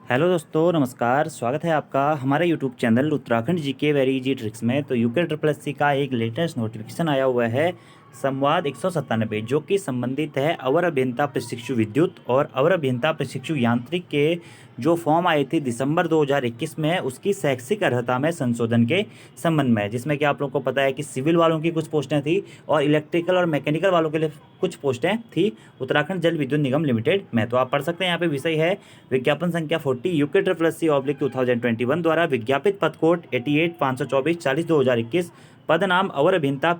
Hello दोस्तों, नमस्कार। स्वागत है आपका हमारे YouTube channel Uttarakhand GK very easy tricks में। तो यूके ट्रिपल एस सी का एक लेटेस्ट नोटिफिकेशन आया हुआ है, संवाद 197, जो कि संबंधित है अवर अभियंता प्रशिक्षु विद्युत और अवर अभियंता प्रशिक्षु यांत्रिक के जो फॉर्म आए थे दिसंबर 2021 में, उसकी शैक्षिक अर्हता में संशोधन के संबंध में। जिसमें कि आप लोगों को पता है कि सिविल वालों की कुछ पोस्टें थी और इलेक्ट्रिकल और मैकेनिकल वालों के लिए कुछ पोस्टें थी उत्तराखंड जल विद्युत निगम लिमिटेड में। तो आप पढ़ सकते हैं, यहाँ पे विषय है विज्ञापन संख्या 40 UK triple S C oblique 2021 द्वारा विज्ञापित पद कोड 88 524 40 2021, पद नाम अवर अभियंता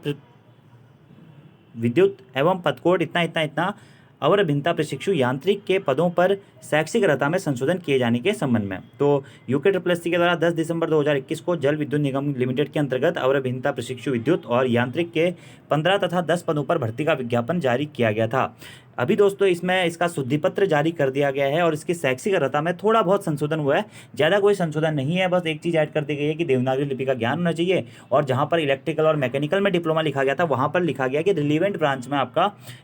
विद्युत एवं पद कोड इतना इतना इतना अवर अभियंता प्रशिक्षु यांत्रिक के पदों पर शैक्षिक अर्हता में संशोधन किए जाने के संबंध में। तो यूके ट्रिपल एस सी के द्वारा 10 दिसंबर 2021 को जल विद्युत निगम लिमिटेड के अंतर्गत अवर अभियंता प्रशिक्षु विद्युत और यांत्रिक के 15 तथा 10 पदों पर भर्ती का विज्ञापन जारी किया गया था। अभी दोस्तों इसमें इसका शुद्धि पत्र जारी कर दिया गया है और इसकी शैक्षिक अर्हता में थोड़ा बहुत संशोधन हुआ है, ज़्यादा कोई संशोधन नहीं है। बस एक चीज़ ऐड कर दी गई है कि देवनागरी लिपि का ज्ञान होना चाहिए, और जहाँ पर इलेक्ट्रिकल और मैकेनिकल में डिप्लोमा लिखा गया था वहाँ पर लिखा गया कि रिलीवेंट ब्रांच में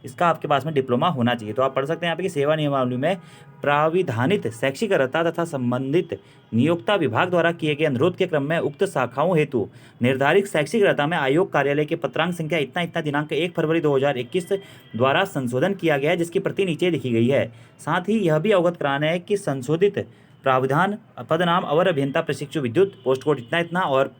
इसका आपके पास में डिप्लोमा होना चाहिए। तो आप पढ़ सकते हैं यहाँ पे कि सेवा नियमावली में प्राविधानित शैक्षिक अर्हता तथा संबंधित नियोक्ता विभाग द्वारा किए गए अनुरोध के क्रम में उक्त शाखाओं हेतु निर्धारित शैक्षिक अर्हता में आयोग कार्यालय के पत्रांक संख्या इतना इतना दिनांक 1 फरवरी 2021 द्वारा संशोधन किया गया है, जिसकी प्रति नीचे लिखी गई है। साथ ही यह भी अवगत कराना है कि संशोधित प्रावधान पद नाम अवर अभियंता प्रशिक्षु विद्युत पोस्ट कोड इतना इतना और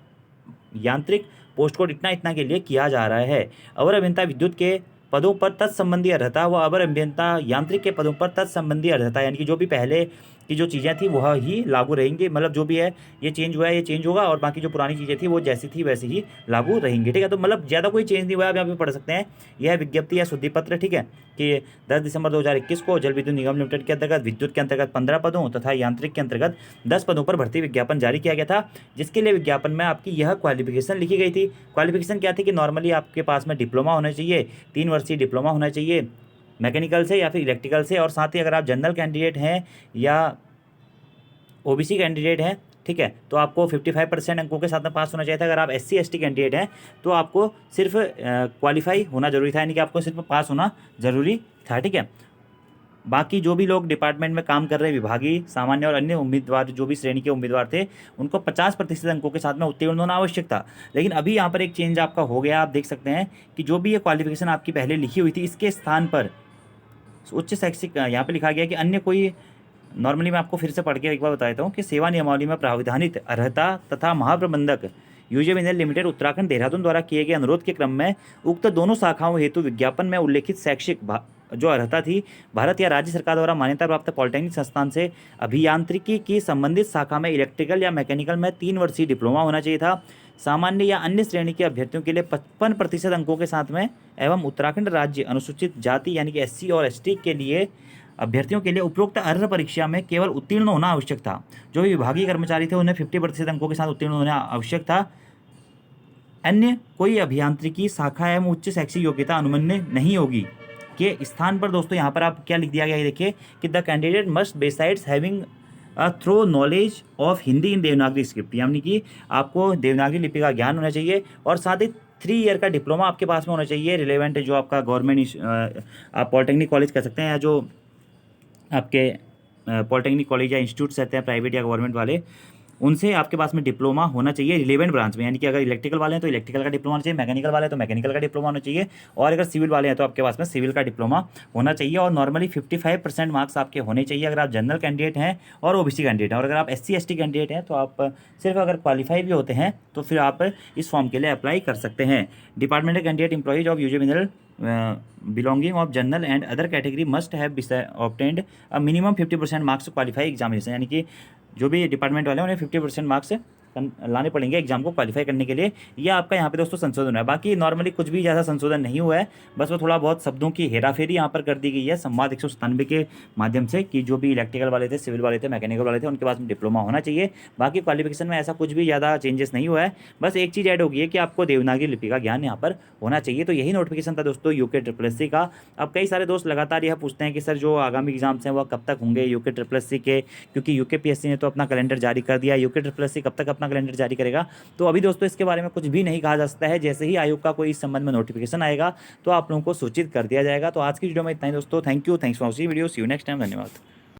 यांत्रिक पोस्ट कोड इतना इतना के लिए किया जा रहा है। अवर अभियंता विद्युत के पदों पर तत्संबंधी अर्हता व अवर अभियंता यांत्रिक के पदों पर तत्संबंधी अर्हता, यानी कि जो भी पहले की जो चीज़ें थी वह ही लागू रहेंगी। मतलब जो भी है ये चेंज हुआ है ये चेंज होगा, और बाकी जो पुरानी चीज़ें थी वो जैसी थी वैसे ही लागू रहेंगी। ठीक है, तो मतलब ज़्यादा कोई चेंज नहीं हुआ है। आप यहाँ पे पढ़ सकते हैं, यह विज्ञप्ति या शुद्धि पत्र, ठीक है, कि 10 दिसंबर 2021 को जल विद्युत निगम लिमिटेड के अंतर्गत विद्युत के अंतर्गत 15 पदों तथा यांत्रिक के अंतर्गत 10 पदों पर भर्ती विज्ञापन जारी किया गया था, जिसके लिए विज्ञापन में आपकी यह क्वालिफिकेशन लिखी गई थी। क्वालिफिकेशन क्या थी कि नॉर्मली आपके पास में डिप्लोमा होना चाहिए, 3 वर्षीय डिप्लोमा होना चाहिए मैकेनिकल से या फिर इलेक्ट्रिकल से, और साथ ही अगर आप जनरल कैंडिडेट हैं या ओबीसी कैंडिडेट हैं, ठीक है, तो आपको 55% अंकों के साथ में पास होना चाहिए था। अगर आप एससी एसटी कैंडिडेट हैं तो आपको सिर्फ क्वालिफाई होना जरूरी था, यानी कि आपको सिर्फ पास होना जरूरी था। ठीक है, बाकी जो भी लोग डिपार्टमेंट में काम कर रहे विभागीय सामान्य और अन्य उम्मीदवार जो भी श्रेणी के उम्मीदवार थे उनको 50% अंकों के साथ में उत्तीर्ण होना आवश्यक था। लेकिन अभी यहाँ पर एक चेंज आपका हो गया। आप देख सकते हैं कि जो भी ये क्वालिफिकेशन आपकी पहले लिखी हुई थी इसके स्थान पर उच्च शैक्षिक यहाँ पर लिखा गया कि अन्य कोई। नॉर्मली मैं आपको फिर से पढ़ के एक बार बता देता हूँ कि सेवा नियमावली में प्राविधानित अर्हता तथा महाप्रबंधक यूजेविनल लिमिटेड उत्तराखंड देहरादून द्वारा किए गए अनुरोध के क्रम में उक्त दोनों शाखाओं हेतु विज्ञापन में उल्लेखित शैक्षिक जो अर्हता थी भारत या राज्य सरकार द्वारा मान्यता प्राप्त पॉलिटेक्निक संस्थान से अभियांत्रिकी की संबंधित शाखा में इलेक्ट्रिकल या मैकेनिकल में 3 वर्षीय डिप्लोमा होना चाहिए था। सामान्य या अन्य श्रेणी के अभ्यर्थियों के लिए 55% अंकों के साथ में एवं उत्तराखंड राज्य अनुसूचित जाति यानी कि एससी और एसटी के लिए अभ्यर्थियों के लिए उपरोक्त अर्ह परीक्षा में केवल उत्तीर्ण होना आवश्यक था। जो भी विभागीय कर्मचारी थे उन्हें 50% अंकों के साथ उत्तीर्ण होना आवश्यक था। अन्य कोई अभियांत्रिकी शाखा एवं उच्च शैक्षिक योग्यता अनुमन्य नहीं होगी के स्थान पर दोस्तों यहाँ पर आप क्या लिख दिया गया है, देखिए कि the candidate must besides having a thorough knowledge of Hindi in Devanagari script, यानी कि आपको देवनागरी लिपि का ज्ञान होना चाहिए और साथ ही 3 ईयर का डिप्लोमा आपके पास में होना चाहिए। रिलेवेंट जो आपका गवर्नमेंट आप पॉलिटेक्निक कॉलेज कह सकते हैं, या जो आपके पॉलिटेक्निक कॉलेज या इंस्टीट्यूट्स रहते हैं प्राइवेट या गवर्नमेंट वाले, उनसे आपके पास में डिप्लोमा होना चाहिए रिलेवेंट ब्रांच में। यानी कि अगर इलेक्ट्रिकल वाले हैं तो इलेक्ट्रिकल का डिप्लोमा होना चाहिए, मैकेनिकल वाले हैं तो मैकेनिकल का डिप्लोमा होना चाहिए, और अगर सिविल वाले हैं तो आपके पास में सिविल का डिप्लोमा होना चाहिए। और नॉर्मली 55% मार्क्स आपके होने चाहिए अगर आप जनरल कैंडिडेट हैं और ओबीसी कैंडिडेट हैं। और अगर आप एससी एसटी कैंडिडेट हैं तो आप सिर्फ अगर क्वालिफाई भी होते हैं तो फिर आप इस फॉर्म के लिए अप्लाई कर सकते हैं। डिपार्टमेंटल कैंडिडेट एम्प्लॉइज ऑफ यूजे mineral belonging of general and other category must have obtained a minimum 50% marks to qualify examination, यानी कि जो भी डिपार्टमेंट वाले हैं उन्हें 50% मार्क्स लाने पड़ेंगे एग्जाम को क्वालिफाई करने के लिए। ये आपका यहाँ पे दोस्तों संशोधन है। बाकी नॉर्मली कुछ भी ज़्यादा संशोधन नहीं हुआ है, बस वो थोड़ा बहुत शब्दों की हेराफेरी यहाँ पर कर दी गई है संवाद 197 के माध्यम से, कि जो भी इलेक्ट्रिकल वाले थे, सिविल वाले थे, मैकेनिकल वाले थे, उनके पास में डिप्लोमा होना चाहिए। बाकी क्वालिफिकेशन में ऐसा कुछ भी ज़्यादा चेंजेस नहीं हुआ है, बस एक चीज़ ऐड हो गई है कि आपको देवनागरी लिपि का ज्ञान यहाँ पर होना चाहिए। तो यही नोटिफिकेशन था दोस्तों यूके ट्रिपल एस सी का। अब कई सारे दोस्त लगातार यह पूछते हैं कि सर जो आगामी एग्जाम्स हैं वह कब तक होंगे यूके ट्रिपल एस सी के, क्योंकि यूके पीएससी ने तो अपना कैलेंडर जारी कर दिया, यूके ट्रिपल एस सी कब तक अपना कैलेंडर जारी करेगा। तो अभी दोस्तों इसके बारे में कुछ भी नहीं कहा जा सकता है। जैसे ही आयोग का कोई इस संबंध में नोटिफिकेशन आएगा तो आप लोगों को सूचित कर दिया जाएगा। तो आज की वीडियो में इतना ही दोस्तों। Thank you, thanks for watching video, see you next time, धन्यवाद।